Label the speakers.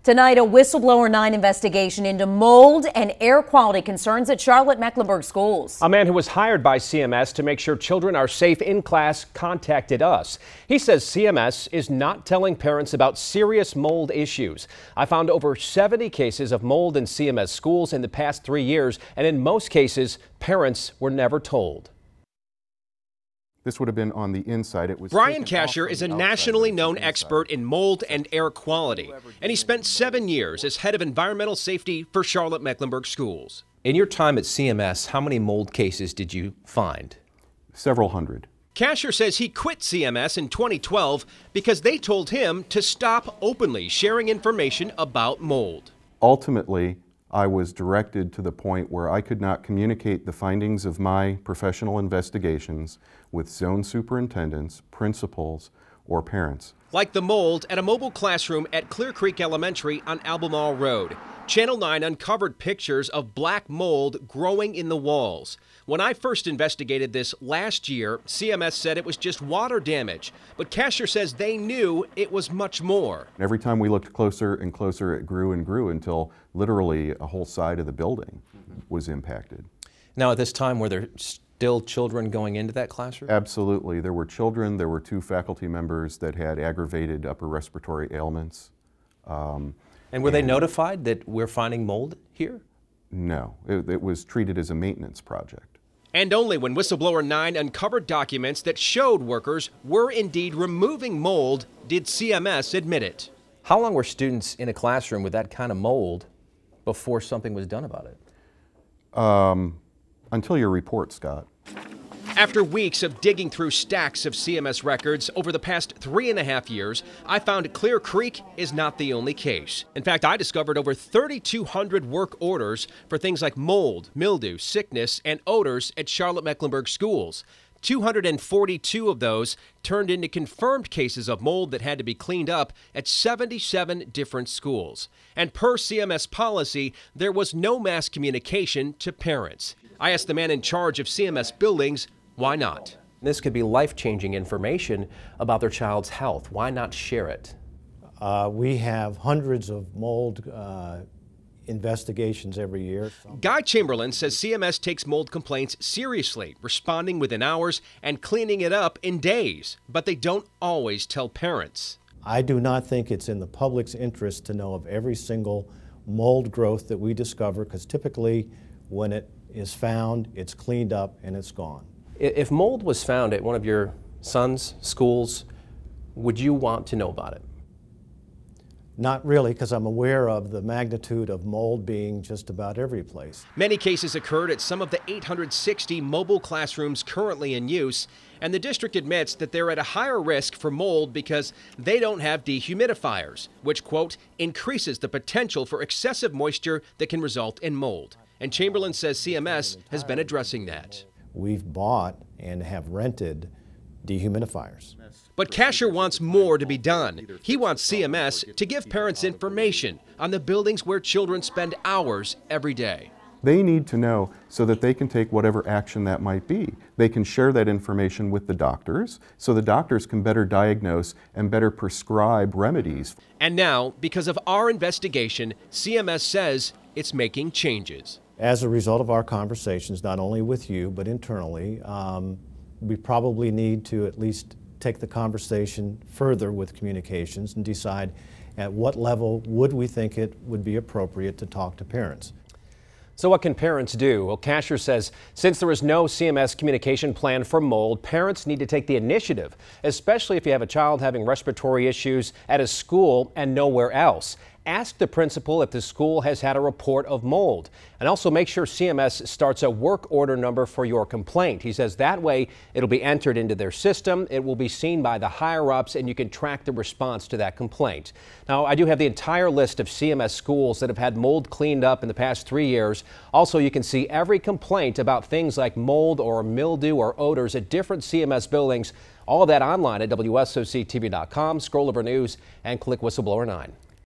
Speaker 1: Tonight, a Whistleblower 9 investigation into mold and air quality concerns at Charlotte-Mecklenburg schools.
Speaker 2: A man who was hired by CMS to make sure children are safe in class contacted us. He says CMS is not telling parents about serious mold issues. I found over 70 cases of mold in CMS schools in the past 3 years, and in most cases, parents were never told.
Speaker 3: This would have been on the inside. It was
Speaker 4: Brian Kasher is a nationally known expert in mold and air quality, and he spent 7 years as head of environmental safety for Charlotte-Mecklenburg schools.
Speaker 2: In your time at CMS, how many mold cases did you find?
Speaker 3: Several hundred.
Speaker 4: Kasher says he quit CMS in 2012 because they told him to stop openly sharing information about mold.
Speaker 3: Ultimately, I was directed to the point where I could not communicate the findings of my professional investigations with zone superintendents, principals, or parents.
Speaker 4: Like the mold at a mobile classroom at Clear Creek Elementary on Albemarle Road. Channel 9 uncovered pictures of black mold growing in the walls. When I first investigated this last year, CMS said it was just water damage, but Kasher says they knew it was much more.
Speaker 3: Every time we looked closer and closer, it grew and grew until literally a whole side of the building was impacted.
Speaker 2: Now at this time, were there still children going into that classroom?
Speaker 3: Absolutely. There were children. There were 2 faculty members that had aggravated upper respiratory ailments.
Speaker 2: And were they notified that we're finding mold here?
Speaker 3: No, it was treated as a maintenance project.
Speaker 4: And only when Whistleblower 9 uncovered documents that showed workers were indeed removing mold did CMS admit it.
Speaker 2: How long were students in a classroom with that kind of mold before something was done about it?
Speaker 3: Until your report, Scott.
Speaker 4: After weeks of digging through stacks of CMS records over the past 3.5 years, I found Clear Creek is not the only case. In fact, I discovered over 3,200 work orders for things like mold, mildew, sickness, and odors at Charlotte-Mecklenburg schools. 242 of those turned into confirmed cases of mold that had to be cleaned up at 77 different schools. And per CMS policy, there was no mass communication to parents. I asked the man in charge of CMS buildings, why not?
Speaker 2: This could be life-changing information about their child's health. Why not share it?
Speaker 5: We have hundreds of mold investigations every year.
Speaker 4: Guy Chamberlain says CMS takes mold complaints seriously, responding within hours and cleaning it up in days. But they don't always tell parents.
Speaker 5: I do not think it's in the public's interest to know of every single mold growth that we discover, because typically when it is found, it's cleaned up and it's gone.
Speaker 2: If mold was found at one of your son's schools, would you want to know about it?
Speaker 5: Not really, because I'm aware of the magnitude of mold being just about every place.
Speaker 4: Many cases occurred at some of the 860 mobile classrooms currently in use, and the district admits that they're at a higher risk for mold because they don't have dehumidifiers, which, quote, increases the potential for excessive moisture that can result in mold. And Chamberlain says CMS has been addressing that.
Speaker 5: We've bought and have rented dehumidifiers.
Speaker 4: But Kasher wants more to be done. He wants CMS to give parents information on the buildings where children spend hours every day.
Speaker 3: They need to know so that they can take whatever action that might be. They can share that information with the doctors so the doctors can better diagnose and better prescribe remedies.
Speaker 4: And now, because of our investigation, CMS says it's making changes.
Speaker 5: As a result of our conversations, not only with you, but internally, we probably need to at least take the conversation further with communications and decide at what level would we think it would be appropriate to talk to parents.
Speaker 2: So what can parents do? Well, Kasher says since there is no CMS communication plan for mold, parents need to take the initiative, especially if you have a child having respiratory issues at a school and nowhere else. Ask the principal if the school has had a report of mold, and also make sure CMS starts a work order number for your complaint. He says that way it'll be entered into their system, it will be seen by the higher-ups, and you can track the response to that complaint. Now, I do have the entire list of CMS schools that have had mold cleaned up in the past 3 years. Also, you can see every complaint about things like mold or mildew or odors at different CMS buildings. All of that online at WSOCTV.com. Scroll over news and click Whistleblower 9.